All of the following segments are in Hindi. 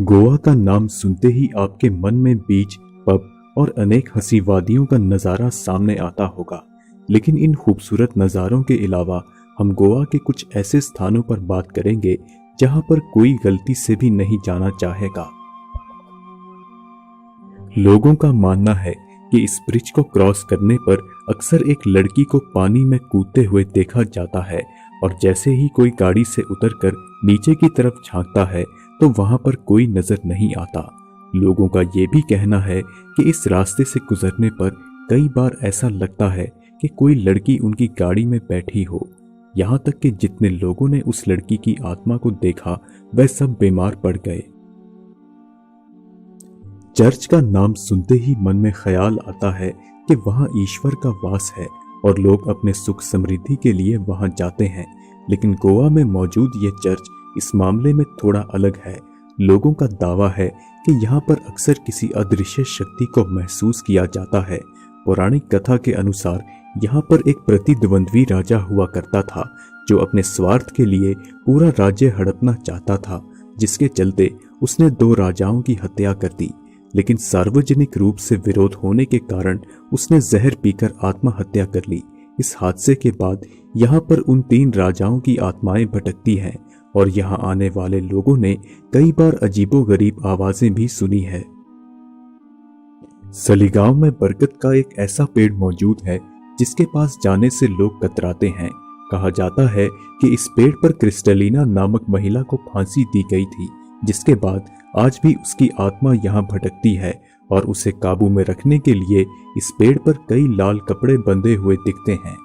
गोवा का नाम सुनते ही आपके मन में बीच, पब और अनेक हंसी वादियों का नज़ारा सामने आता होगा। लेकिन इन खूबसूरत नज़ारों के अलावा हम गोवा के कुछ ऐसे स्थानों पर बात करेंगे जहां पर कोई गलती से भी नहीं जाना चाहेगा। लोगों का मानना है कि इस ब्रिज को क्रॉस करने पर अक्सर एक लड़की को पानी में कूदते हुए देखा जाता है और जैसे ही कोई गाड़ी से उतरकर नीचे की तरफ झांकता है तो वहां पर कोई नजर नहीं आता। लोगों का ये भी कहना है कि इस रास्ते से गुजरने पर कई बार ऐसा लगता है कि कोई लड़की उनकी गाड़ी में बैठी हो। यहाँ तक कि जितने लोगों ने उस लड़की की आत्मा को देखा वह सब बीमार पड़ गए। चर्च का नाम सुनते ही मन में ख्याल आता है कि वहां ईश्वर का वास है और लोग अपने सुख समृद्धि के लिए वहां जाते हैं। लेकिन गोवा में मौजूद ये चर्च इस मामले में थोड़ा अलग है। लोगों का दावा है कि यहाँ पर अक्सर किसी अदृश्य शक्ति को महसूस किया जाता है। पौराणिक कथा के अनुसार यहाँ पर एक प्रतिद्वंद्वी राजा हुआ करता था जो अपने स्वार्थ के लिए पूरा राज्य हड़पना चाहता था, जिसके चलते उसने 2 राजाओं की हत्या कर दी। लेकिन सार्वजनिक रूप से विरोध होने के कारण उसने जहर पीकर आत्महत्या कर ली। इस हादसे के बाद यहाँ पर उन 3 राजाओं की आत्माएं भटकती हैं और यहाँ आने वाले लोगों ने कई बार अजीबोगरीब आवाजें भी सुनी है। सलीगांव में बरगद का एक ऐसा पेड़ मौजूद है जिसके पास जाने से लोग कतराते हैं। कहा जाता है कि इस पेड़ पर क्रिस्टलिना नामक महिला को फांसी दी गई थी, जिसके बाद आज भी उसकी आत्मा यहाँ भटकती है और उसे काबू में रखने के लिए इस पेड़ पर कई लाल कपड़े बंधे हुए दिखते हैं।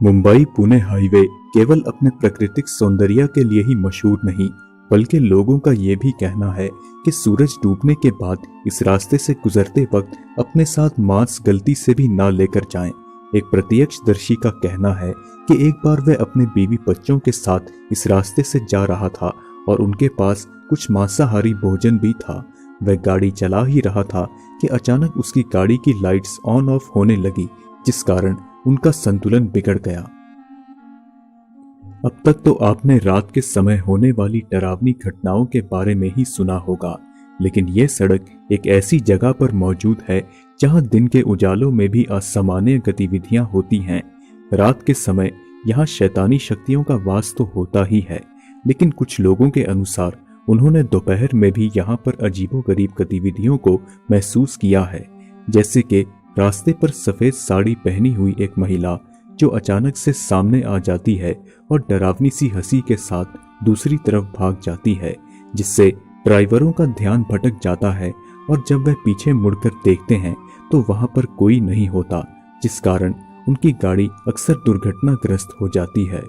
मुंबई पुणे हाईवे केवल अपने प्राकृतिक सौंदर्य के लिए ही मशहूर नहीं, बल्कि लोगों का ये भी कहना है कि सूरज डूबने के बाद इस रास्ते से गुजरते वक्त अपने साथ मांस गलती से भी ना लेकर जाएं। एक प्रत्यक्षदर्शी का कहना है कि एक बार वह अपने बीवी बच्चों के साथ इस रास्ते से जा रहा था और उनके पास कुछ मांसाहारी भोजन भी था। वह गाड़ी चला ही रहा था कि अचानक उसकी गाड़ी की लाइट्स ऑन ऑफ होने लगी, जिस कारण उनका संतुलन बिगड़ गया। अब तक तो आपने रात के समय होने वाली डरावनी घटनाओं के बारे में ही सुना होगा, लेकिन यह सड़क एक ऐसी जगह पर मौजूद है जहां दिन के उजालों में भी असामान्य गतिविधियां होती हैं। रात के समय यहाँ शैतानी शक्तियों का वास तो होता ही है, लेकिन कुछ लोगों के अनुसार उन्होंने दोपहर में भी यहाँ पर अजीबोगरीब गतिविधियों को महसूस किया है। जैसे कि रास्ते पर सफेद साड़ी पहनी हुई एक महिला जो अचानक से सामने आ जाती है और डरावनी सी हंसी के साथ दूसरी तरफ भाग जाती है, जिससे ड्राइवरों का ध्यान भटक जाता है और जब वह पीछे मुड़कर देखते हैं तो वहां पर कोई नहीं होता, जिस कारण उनकी गाड़ी अक्सर दुर्घटनाग्रस्त हो जाती है।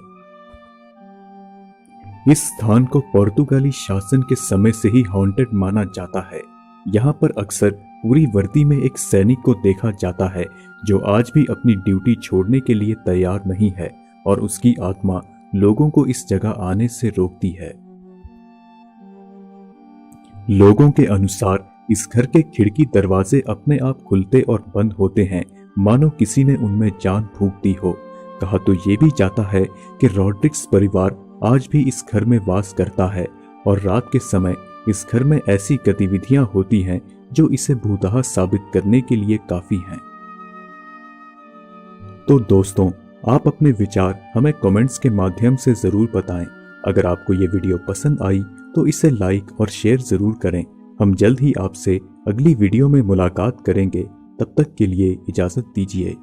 इस स्थान को पुर्तगाली शासन के समय से ही हॉन्टेड माना जाता है। यहाँ पर अक्सर पूरी वर्दी में एक सैनिक को देखा जाता है जो आज भी अपनी ड्यूटी छोड़ने के लिए तैयार नहीं है और उसकी आत्मा लोगों को इस जगह आने से रोकती है। लोगों के अनुसार इस घर के खिड़की दरवाजे अपने आप खुलते और बंद होते हैं, मानो किसी ने उनमें जान फूंक दी हो। कहा तो ये भी जाता है कि रॉड्रिक्स परिवार आज भी इस घर में वास करता है और रात के समय इस घर में ऐसी गतिविधियां होती हैं जो इसे भूतहा साबित करने के लिए काफी हैं। तो दोस्तों, आप अपने विचार हमें कमेंट्स के माध्यम से जरूर बताएं। अगर आपको ये वीडियो पसंद आई तो इसे लाइक और शेयर जरूर करें। हम जल्द ही आपसे अगली वीडियो में मुलाकात करेंगे। तब तक के लिए इजाजत दीजिए।